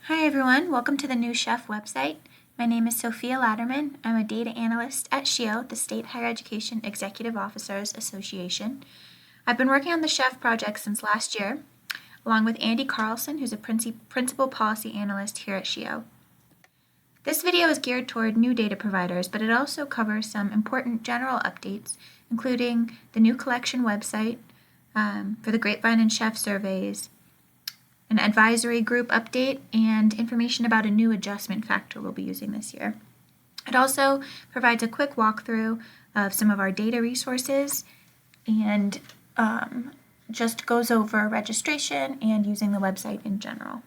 Hi everyone, welcome to the new Chef website. My name is Sophia Latterman. I'm a data analyst at SHIO, the State Higher Education Executive Officers Association. I've been working on the Chef project since last year, along with Andy Carlson, who's a principal policy analyst here at SHIO. This video is geared toward new data providers, but it also covers some important general updates, including the new collection website for the Grapevine and Chef surveys, an advisory group update, and information about a new adjustment factor we'll be using this year. It also provides a quick walkthrough of some of our data resources and just goes over registration and using the website in general.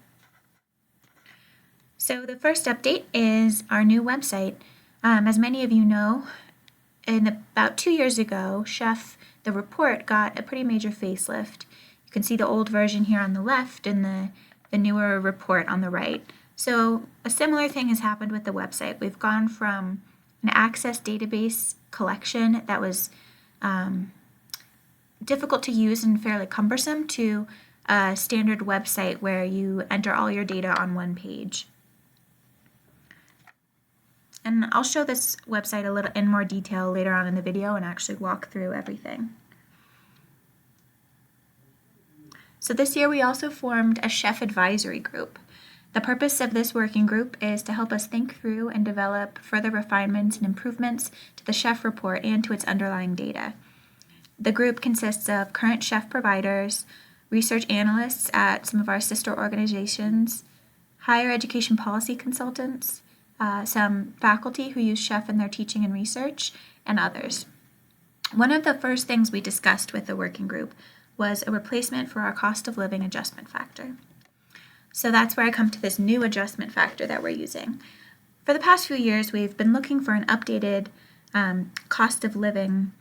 So the first update is our new website. As many of you know, about 2 years ago, Chef, the report, got a pretty major facelift. You can see the old version here on the left and the newer report on the right. So a similar thing has happened with the website. We've gone from an Access database collection that was difficult to use and fairly cumbersome to a standard website where you enter all your data on one page. And I'll show this website a little in more detail later on in the video and actually walk through everything. So this year we also formed a Chef advisory group. The purpose of this working group is to help us think through and develop further refinements and improvements to the Chef report and to its underlying data. The group consists of current Chef providers, research analysts at some of our sister organizations, higher education policy consultants, some faculty who use Chef in their teaching and research, and others. One of the first things we discussed with the working group was a replacement for our cost of living adjustment factor. So that's where I come to this new adjustment factor that we're using. For the past few years, we've been looking for an updated cost of living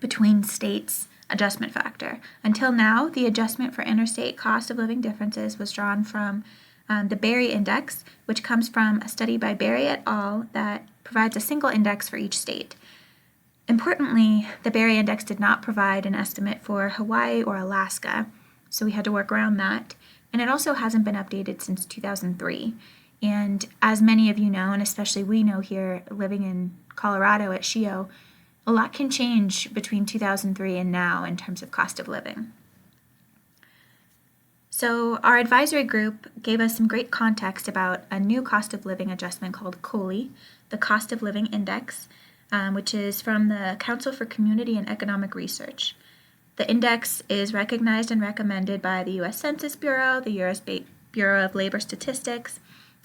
between states adjustment factor. Until now, the adjustment for interstate cost of living differences was drawn from the Berry Index, which comes from a study by Berry et al. That provides a single index for each state. Importantly, the Berry Index did not provide an estimate for Hawaii or Alaska, so we had to work around that. And it also hasn't been updated since 2003. And as many of you know, and especially we know here living in Colorado at SHIO, a lot can change between 2003 and now in terms of cost of living. So our advisory group gave us some great context about a new cost of living adjustment called COLI, the Cost of Living Index, which is from the Council for Community and Economic Research. The index is recognized and recommended by the U.S. Census Bureau, the U.S. Bureau of Labor Statistics,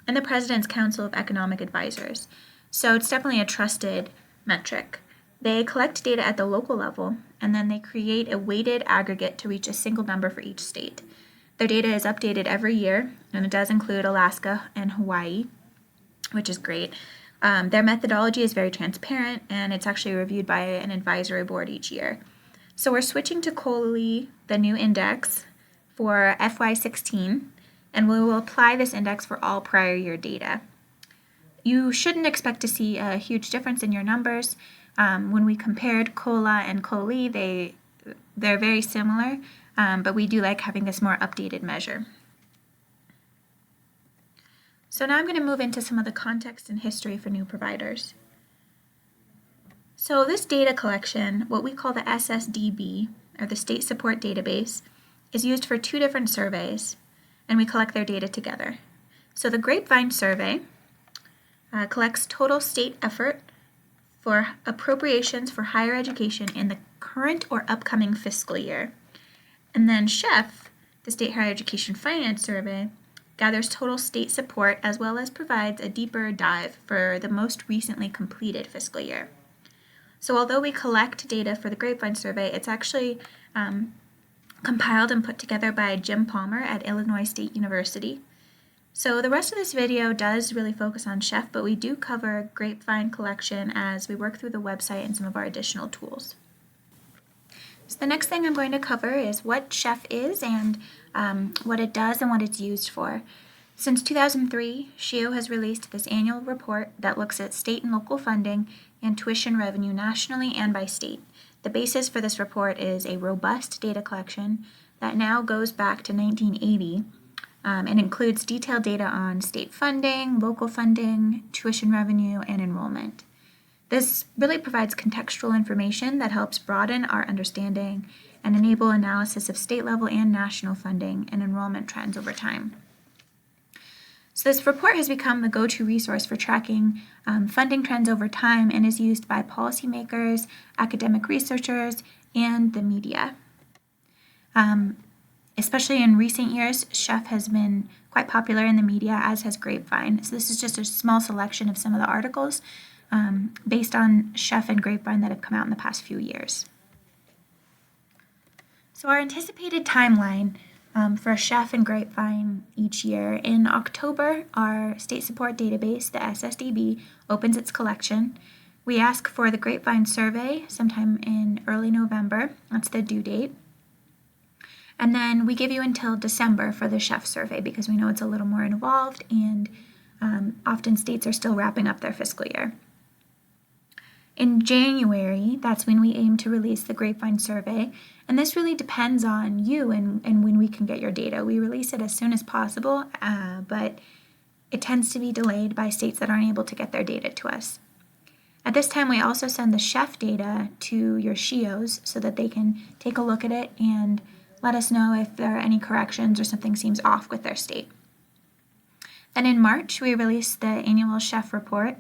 and the President's Council of Economic Advisors. So it's definitely a trusted metric. They collect data at the local level, and then they create a weighted aggregate to reach a single number for each state. Their data is updated every year, and it does include Alaska and Hawaii, which is great. Their methodology is very transparent, and it's actually reviewed by an advisory board each year. So we're switching to COLI, the new index, for FY16, and we will apply this index for all prior year data. You shouldn't expect to see a huge difference in your numbers. When we compared COLA and COLI, they're very similar, but we do like having this more updated measure. So now I'm going to move into some of the context and history for new providers. So this data collection, what we call the SSDB, or the State Support Database, is used for 2 different surveys, and we collect their data together. So the Grapevine survey collects total state effort for appropriations for higher education in the current or upcoming fiscal year. And then Chef, the State Higher Education Finance Survey, gathers total state support as well as provides a deeper dive for the most recently completed fiscal year. So although we collect data for the Grapevine survey, it's actually compiled and put together by Jim Palmer at Illinois State University. So the rest of this video does really focus on Chef, but we do cover Grapevine collection as we work through the website and some of our additional tools. So the next thing I'm going to cover is what Chef is and what it does and what it's used for. Since 2003, SHIO has released this annual report that looks at state and local funding and tuition revenue nationally and by state. The basis for this report is a robust data collection that now goes back to 1980 and includes detailed data on state funding, local funding, tuition revenue, and enrollment. This really provides contextual information that helps broaden our understanding and enable analysis of state-level and national funding and enrollment trends over time. So this report has become the go-to resource for tracking funding trends over time and is used by policymakers, academic researchers, and the media. Especially in recent years, SCHEF has been quite popular in the media, as has Grapevine. So this is just a small selection of some of the articles based on SCHEF and Grapevine that have come out in the past few years. So our anticipated timeline for SCHEF and Grapevine each year: in October, our state support database, the SSDB, opens its collection. We ask for the Grapevine survey sometime in early November. That's the due date. And then we give you until December for the SCHEF survey because we know it's a little more involved and often states are still wrapping up their fiscal year. In January, that's when we aim to release the Grapevine survey, and this really depends on you and when we can get your data. We release it as soon as possible, but it tends to be delayed by states that aren't able to get their data to us. At this time, we also send the SCHEF data to your SHEOs so that they can take a look at it and let us know if there are any corrections or something seems off with their state. Then in March, we release the annual SCHEF report,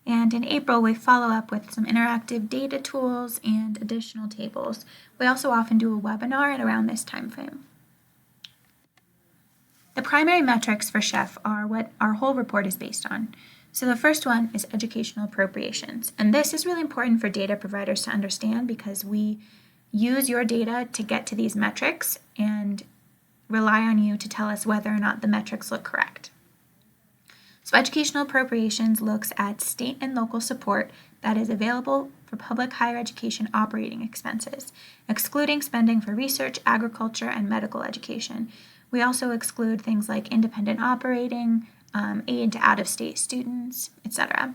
and in April, we follow up with some interactive data tools and additional tables. We also often do a webinar at around this time frame. The primary metrics for SCHEF are what our whole report is based on. So the first one is educational appropriations, and this is really important for data providers to understand because we use your data to get to these metrics and rely on you to tell us whether or not the metrics look correct. So educational appropriations looks at state and local support that is available for public higher education operating expenses, excluding spending for research, agriculture, and medical education. We also exclude things like independent operating, aid to out-of-state students, etc.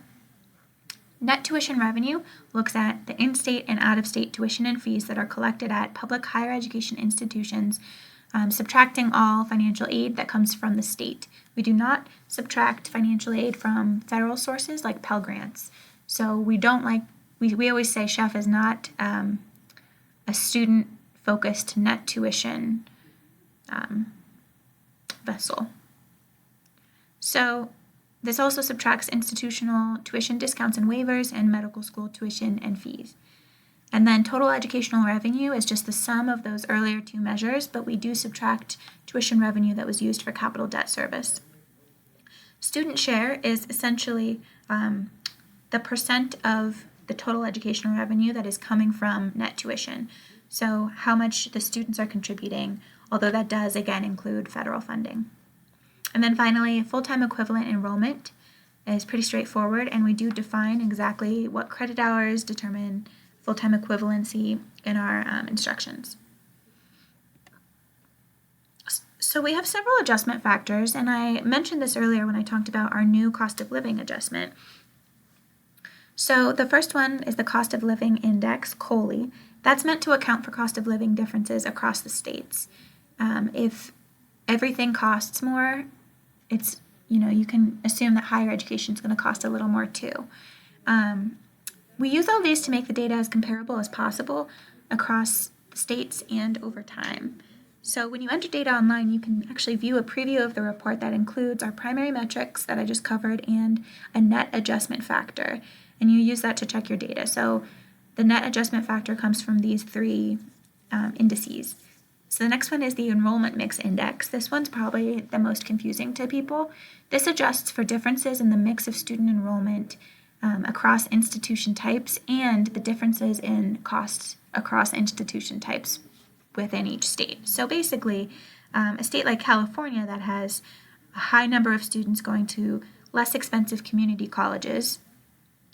Net tuition revenue looks at the in-state and out-of-state tuition and fees that are collected at public higher education institutions, subtracting all financial aid that comes from the state. We do not subtract financial aid from federal sources like Pell Grants. So we always say SCHEF is not a student-focused net tuition vessel. So this also subtracts institutional tuition discounts and waivers and medical school tuition and fees. And then total educational revenue is just the sum of those earlier two measures, but we do subtract tuition revenue that was used for capital debt service. Student share is essentially the percent of the total educational revenue that is coming from net tuition. So how much the students are contributing, although that does again include federal funding. And then finally, full-time equivalent enrollment is pretty straightforward, and we do define exactly what credit hours determine full-time equivalency in our instructions. So we have several adjustment factors, and I mentioned this earlier when I talked about our new cost of living adjustment. So the first one is the cost of living index, COLI. That's meant to account for cost of living differences across the states. If everything costs more, you can assume that higher education is going to cost a little more too. We use all these to make the data as comparable as possible across states and over time. So when you enter data online, you can actually view a preview of the report that includes our primary metrics that I just covered and a net adjustment factor. And you use that to check your data. So the net adjustment factor comes from these three indices. So the next one is the enrollment mix index. This one's probably the most confusing to people. This adjusts for differences in the mix of student enrollment across institution types and the differences in costs across institution types within each state. So basically, a state like California that has a high number of students going to less expensive community colleges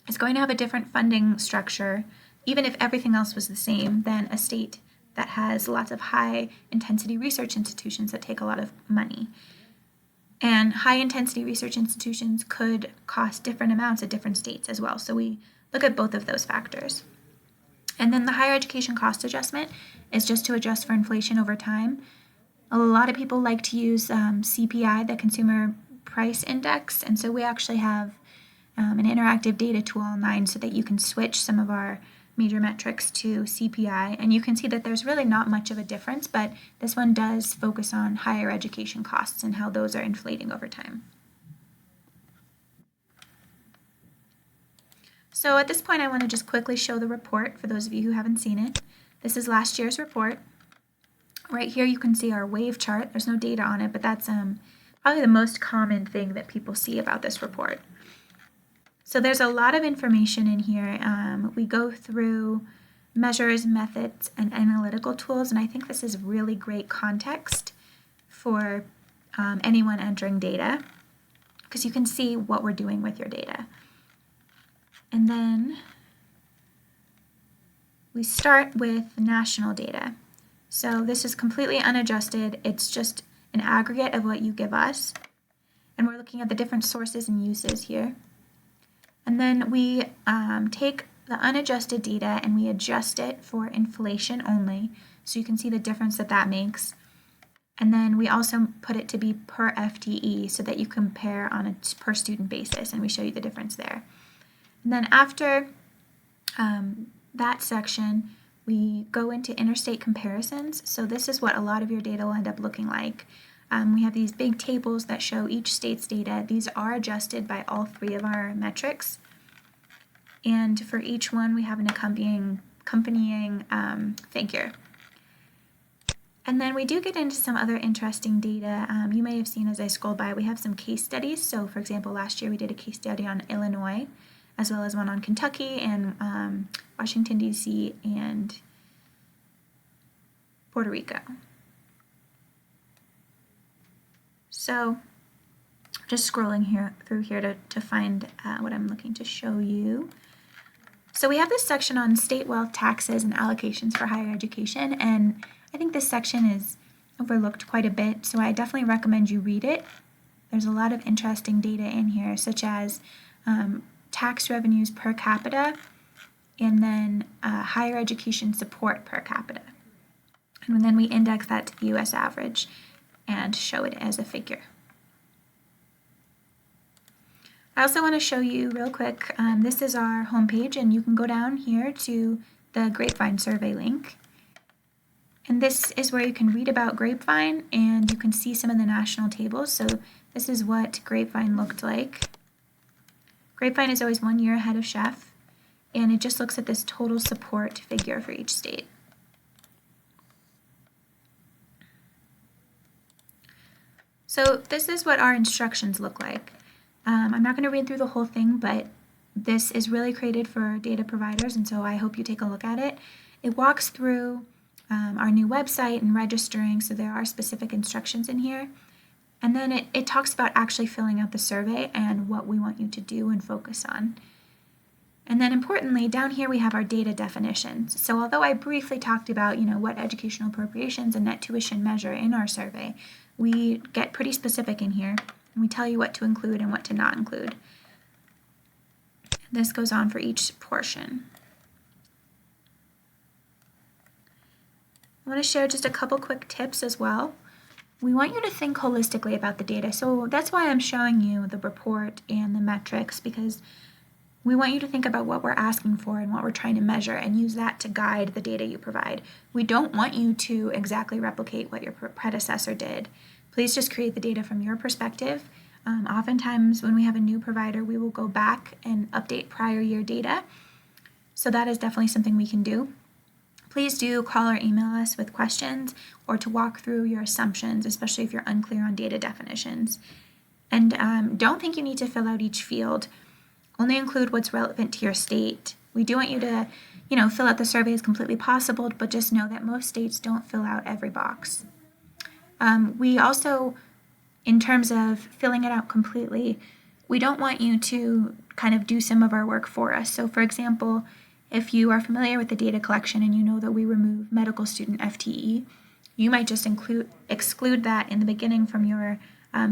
is going to have a different funding structure, even if everything else was the same, than a state that has lots of high-intensity research institutions that take a lot of money. And high-intensity research institutions could cost different amounts at different states as well. So we look at both of those factors. And then the higher education cost adjustment is just to adjust for inflation over time. A lot of people like to use CPI, the Consumer Price Index, and so we actually have an interactive data tool online so that you can switch some of our major metrics to CPI, and you can see that there's really not much of a difference, but this one does focus on higher education costs and how those are inflating over time. So at this point, I want to just quickly show the report for those of you who haven't seen it. This is last year's report. Right here you can see our wave chart. There's no data on it, but that's probably the most common thing that people see about this report. So there's a lot of information in here. We go through measures, methods, and analytical tools, and I think this is really great context for anyone entering data, because you can see what we're doing with your data. And then we start with national data. So this is completely unadjusted. It's just an aggregate of what you give us. And we're looking at the different sources and uses here. And then we take the unadjusted data and we adjust it for inflation only. So you can see the difference that that makes. And then we also put it to be per FTE so that you compare on a per student basis, and we show you the difference there. And then after that section, we go into interstate comparisons. So this is what a lot of your data will end up looking like. We have these big tables that show each state's data. These are adjusted by all three of our metrics. And for each one, we have an accompanying figure. And then we do get into some other interesting data. You may have seen as I scroll by, we have some case studies. So for example, last year we did a case study on Illinois, as well as one on Kentucky and Washington, D.C. and Puerto Rico. So just scrolling through here to find what I'm looking to show you. So we have this section on state wealth taxes and allocations for higher education, and I think this section is overlooked quite a bit, so I definitely recommend you read it. There's a lot of interesting data in here, such as tax revenues per capita, and then higher education support per capita. And then we index that to the U.S. average and show it as a figure. I also want to show you real quick, this is our homepage, and you can go down here to the Grapevine survey link. And this is where you can read about Grapevine, and you can see some of the national tables. So this is what Grapevine looked like. Grapevine is always 1 year ahead of Chef, and it just looks at this total support figure for each state. So this is what our instructions look like. I'm not going to read through the whole thing, but this is really created for data providers, and so I hope you take a look at it. It walks through our new website and registering, so there are specific instructions in here. And then it talks about actually filling out the survey and what we want you to do and focus on. And then importantly, down here we have our data definitions. So although I briefly talked about, what educational appropriations and net tuition measure in our survey, we get pretty specific in here, and we tell you what to include and what to not include. This goes on for each portion. I want to share just a couple quick tips as well. We want you to think holistically about the data. So that's why I'm showing you the report and the metrics, because we want you to think about what we're asking for and what we're trying to measure and use that to guide the data you provide. We don't want you to exactly replicate what your predecessor did. Please just create the data from your perspective. Oftentimes when we have a new provider, we will go back and update prior year data. So that is definitely something we can do. Please do call or email us with questions or to walk through your assumptions, especially if you're unclear on data definitions. And don't think you need to fill out each field. Only include what's relevant to your state. We do want you to, fill out the survey as completely possible, but just know that most states don't fill out every box. We also, in terms of filling it out completely, we don't want you to kind of do some of our work for us. So for example, if you are familiar with the data collection and you know that we remove medical student FTE, you might just exclude that in the beginning from your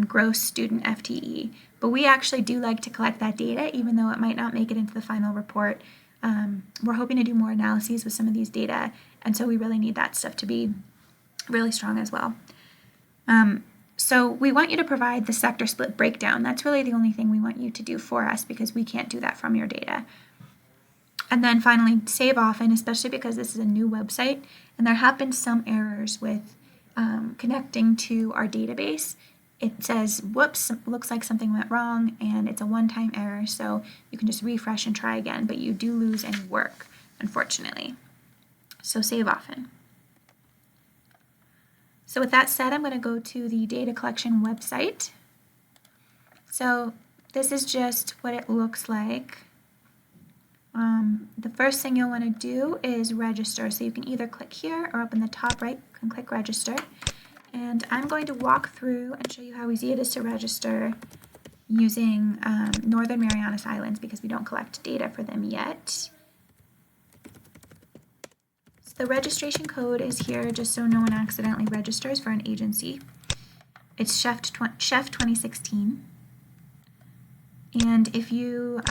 gross student FTE. But we actually do like to collect that data, even though it might not make it into the final report. We're hoping to do more analyses with some of these data, and so we really need that stuff to be really strong as well. So we want you to provide the sector split breakdown. That's really the only thing we want you to do for us because we can't do that from your data. And then finally, save often, especially because this is a new website and there have been some errors with connecting to our database. It says, whoops, looks like something went wrong, and it's a one-time error, so you can just refresh and try again, but you do lose any work, unfortunately. So save often. So with that said, I'm going to go to the data collection website. So this is just what it looks like. The first thing you'll want to do is register. So you can either click here or up in the top right, you can click register. And I'm going to walk through and show you how easy it is to register using Northern Marianas Islands because we don't collect data for them yet. So the registration code is here just so no one accidentally registers for an agency. It's Chef 2016. And if you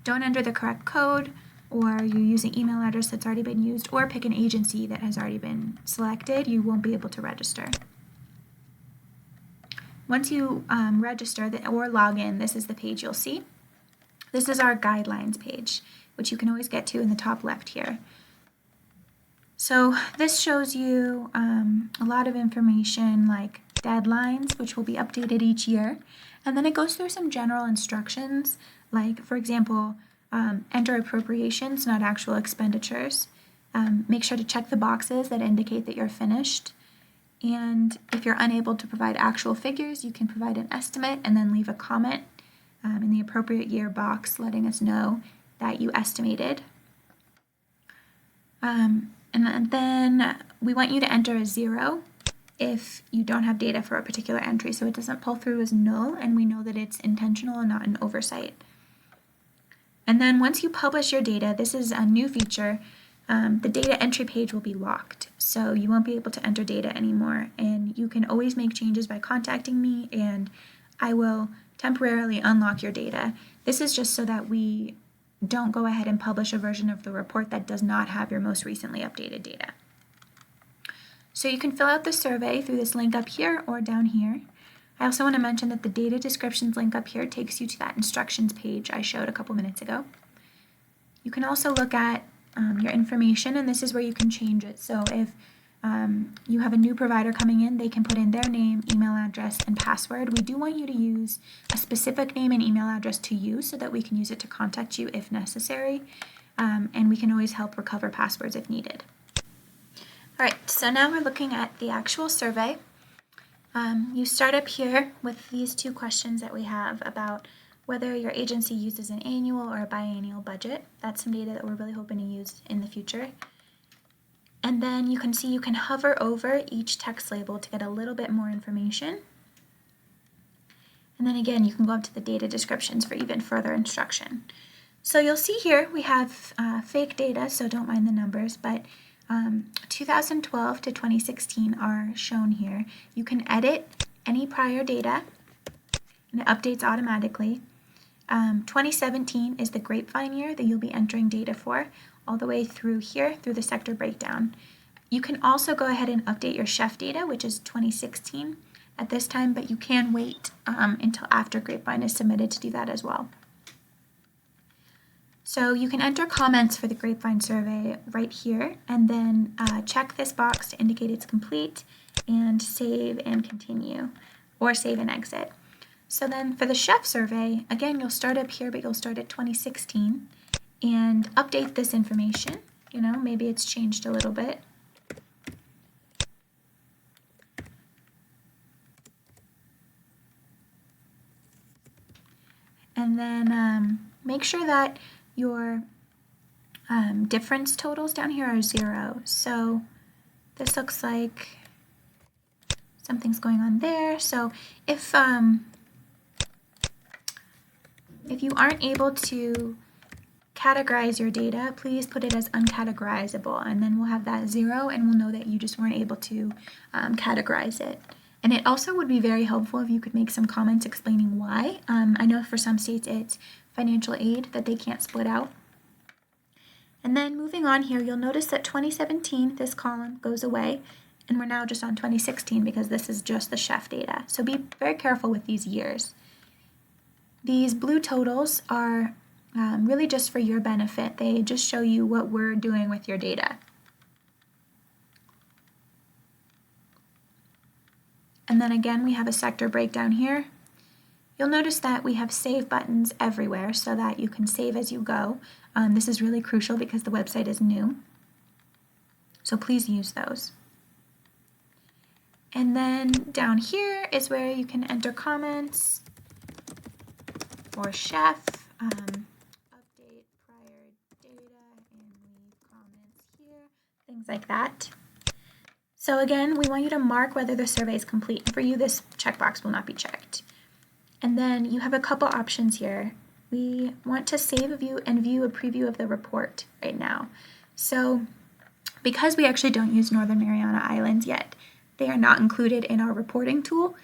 don't enter the correct code, or you're using email address that's already been used, or pick an agency that has already been selected, you won't be able to register. Once you register or log in, this is the page you'll see. This is our guidelines page, which you can always get to in the top left here. So this shows you a lot of information like deadlines, which will be updated each year. And then it goes through some general instructions, like, for example, enter appropriations, not actual expenditures. Make sure to check the boxes that indicate that you're finished. And if you're unable to provide actual figures, you can provide an estimate and then leave a comment in the appropriate year box letting us know that you estimated. And then we want you to enter a 0 if you don't have data for a particular entry, so it doesn't pull through as null and we know that it's intentional and not an oversight. And then once you publish your data, this is a new feature, the data entry page will be locked, so you won't be able to enter data anymore, and you can always make changes by contacting me and I will temporarily unlock your data. This is just so that we don't go ahead and publish a version of the report that does not have your most recently updated data. So you can fill out the survey through this link up here or down here. I also want to mention that the data descriptions link up here takes you to that instructions page I showed a couple minutes ago. You can also look at your information, and this is where you can change it. So if you have a new provider coming in, they can put in their name, email address, and password. We do want you to use a specific name and email address to use so that we can use it to contact you if necessary, and we can always help recover passwords if needed. All right, so now we're looking at the actual survey. You start up here with these two questions that we have about whether your agency uses an annual or a biannual budget. That's some data that we're really hoping to use in the future. And then you can see you can hover over each text label to get a little bit more information. And then again, you can go up to the data descriptions for even further instruction. So you'll see here we have fake data, so don't mind the numbers, but 2012 to 2016 are shown here. You can edit any prior data and it updates automatically. 2017 is the grapevine year that you'll be entering data for, all the way through here, through the sector breakdown. You can also go ahead and update your chef data, which is 2016 at this time, but you can wait until after grapevine is submitted to do that as well. So you can enter comments for the grapevine survey right here, and then check this box to indicate it's complete, and save and continue, or save and exit. So then for the chef survey, again, you'll start up here, but you'll start at 2016 and update this information. You know, maybe it's changed a little bit. And then make sure that your difference totals down here are 0. So this looks like something's going on there. So if you aren't able to categorize your data, please put it as uncategorizable, and then we'll have that 0 and we'll know that you just weren't able to categorize it. And it also would be very helpful if you could make some comments explaining why. I know for some states it's financial aid that they can't split out. And then moving on here, you'll notice that 2017, this column goes away, And we're now just on 2016 because this is just the chef data. So be very careful with these years. These blue totals are really just for your benefit. They just show you what we're doing with your data. And then again, we have a sector breakdown here. You'll notice that we have save buttons everywhere so that you can save as you go. This is really crucial because the website is new. So please use those. And then down here is where you can enter comments for chef, update prior data, and leave comments here, things like that. So again, we want you to mark whether the survey is complete. For you, this checkbox will not be checked. And then you have a couple options here. We want to save a view and view a preview of the report right now. So because we actually don't use Northern Mariana Islands yet, they are not included in our reporting tool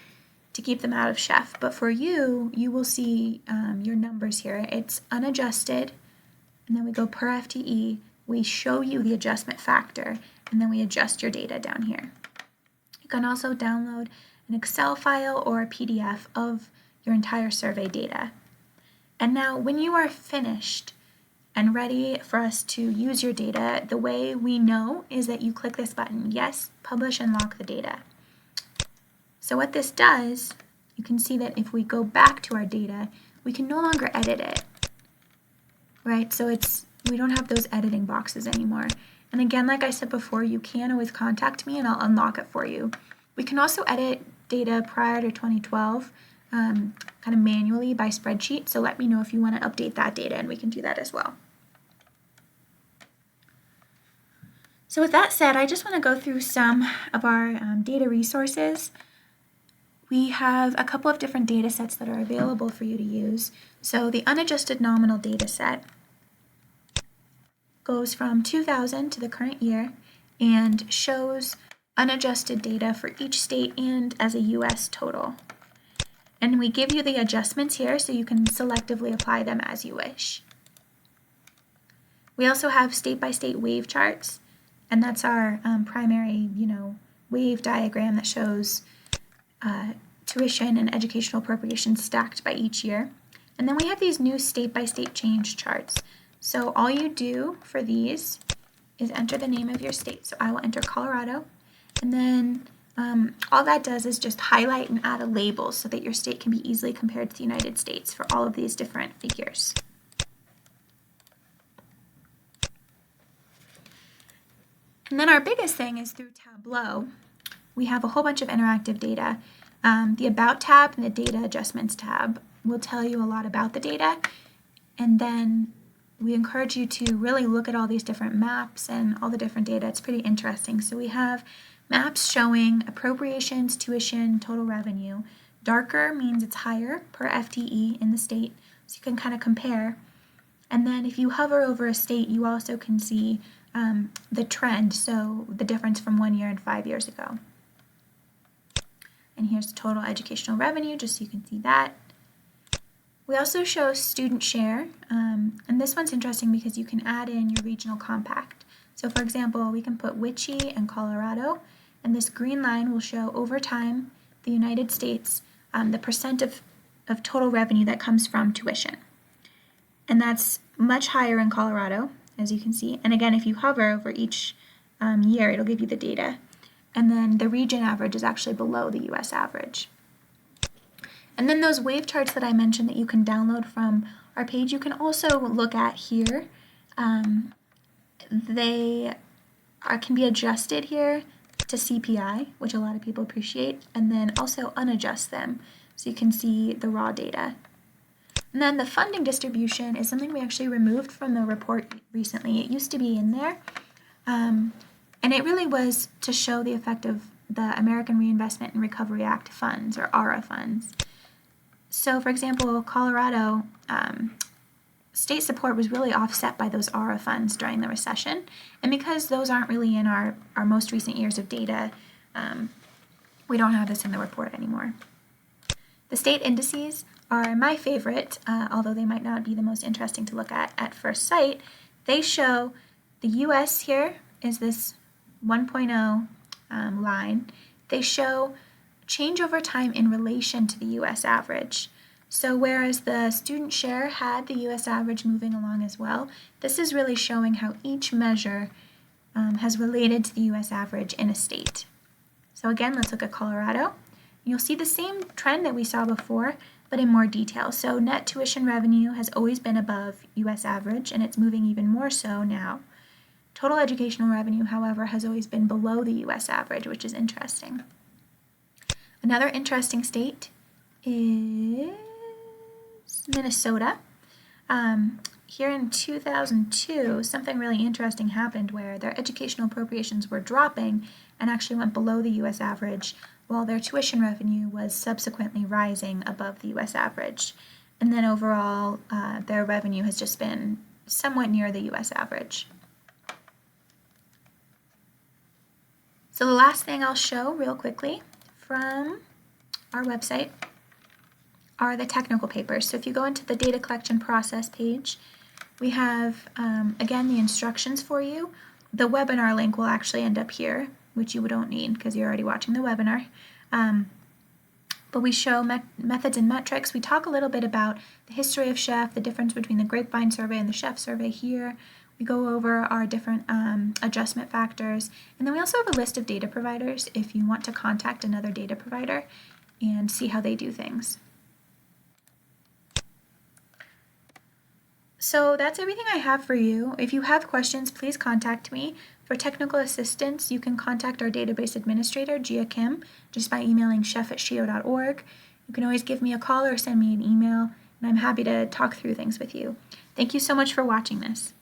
to keep them out of chef. But for you, you will see your numbers here. It's unadjusted, and then we go per FTE. We show you the adjustment factor, and then we adjust your data down here. You can also download an Excel file or a PDF of your entire survey data. And now when you are finished and ready for us to use your data, the way we know is that you click this button, yes, publish and lock the data. So what this does, you can see that if we go back to our data, we can no longer edit it, right? So we don't have those editing boxes anymore. And again, like I said before, you can always contact me and I'll unlock it for you. We can also edit data prior to 2012 kind of manually by spreadsheet. So let me know if you want to update that data and we can do that as well. So with that said, I just want to go through some of our data resources. We have a couple of different data sets that are available for you to use. So the unadjusted nominal data set goes from 2000 to the current year and shows unadjusted data for each state and as a US total. And we give you the adjustments here so you can selectively apply them as you wish. We also have state-by-state wave charts, and that's our primary, wave diagram that shows tuition and educational appropriations stacked by each year. And then we have these new state-by-state change charts. So all you do for these is enter the name of your state. So I will enter Colorado, and then all that does is just highlight and add a label so that your state can be easily compared to the United States for all of these different figures. And then our biggest thing is through Tableau. We have a whole bunch of interactive data. The About tab and the Data Adjustments tab will tell you a lot about the data. And then we encourage you to really look at all these different maps and all the different data. It's pretty interesting. So we have maps showing appropriations, tuition, total revenue. Darker means it's higher per FTE in the state, so you can kind of compare. And then if you hover over a state, you also can see the trend, so the difference from 1 year and 5 years ago. And here's total educational revenue, just so you can see that. We also show student share, and this one's interesting because you can add in your regional compact. So for example, we can put Wichita and Colorado, and this green line will show over time the United States, the percent of total revenue that comes from tuition. And that's much higher in Colorado, as you can see. And again, if you hover over each year, it'll give you the data. And then the region average is actually below the US average. And then those wave charts that I mentioned that you can download from our page, you can also look at here. They can be adjusted here to CPI, which a lot of people appreciate, and then also unadjust them so you can see the raw data. And then the funding distribution is something we actually removed from the report recently. It used to be in there, and it really was to show the effect of the American Reinvestment and Recovery Act funds, or ARA funds. So for example, Colorado, state support was really offset by those ARA funds during the recession. And because those aren't really in our most recent years of data, we don't have this in the report anymore. The state indices are my favorite, although they might not be the most interesting to look at first sight. They show the US here is this 1.0 line, they show change over time in relation to the U.S. average. So whereas the student share had the U.S. average moving along as well, this is really showing how each measure has related to the U.S. average in a state. So again, let's look at Colorado. You'll see the same trend that we saw before, but in more detail. So net tuition revenue has always been above U.S. average, and it's moving even more so now. Total educational revenue, however, has always been below the U.S. average, which is interesting. Another interesting state is Minnesota. Here in 2002, something really interesting happened where their educational appropriations were dropping and actually went below the U.S. average, while their tuition revenue was subsequently rising above the U.S. average. And then overall, their revenue has just been somewhat near the U.S. average. So the last thing I'll show real quickly from our website are the technical papers. So if you go into the data collection process page, we have, again, the instructions for you. The webinar link will actually end up here, which you don't need because you're already watching the webinar. But we show methods and metrics. We talk a little bit about the history of Chef, the difference between the Grapevine survey and the Chef survey here. We go over our different adjustment factors. And then we also have a list of data providers if you want to contact another data provider and see how they do things. So that's everything I have for you. If you have questions, please contact me. For technical assistance, you can contact our database administrator, Gia Kim, just by emailing chef@shio.org. You can always give me a call or send me an email, and I'm happy to talk through things with you. Thank you so much for watching this.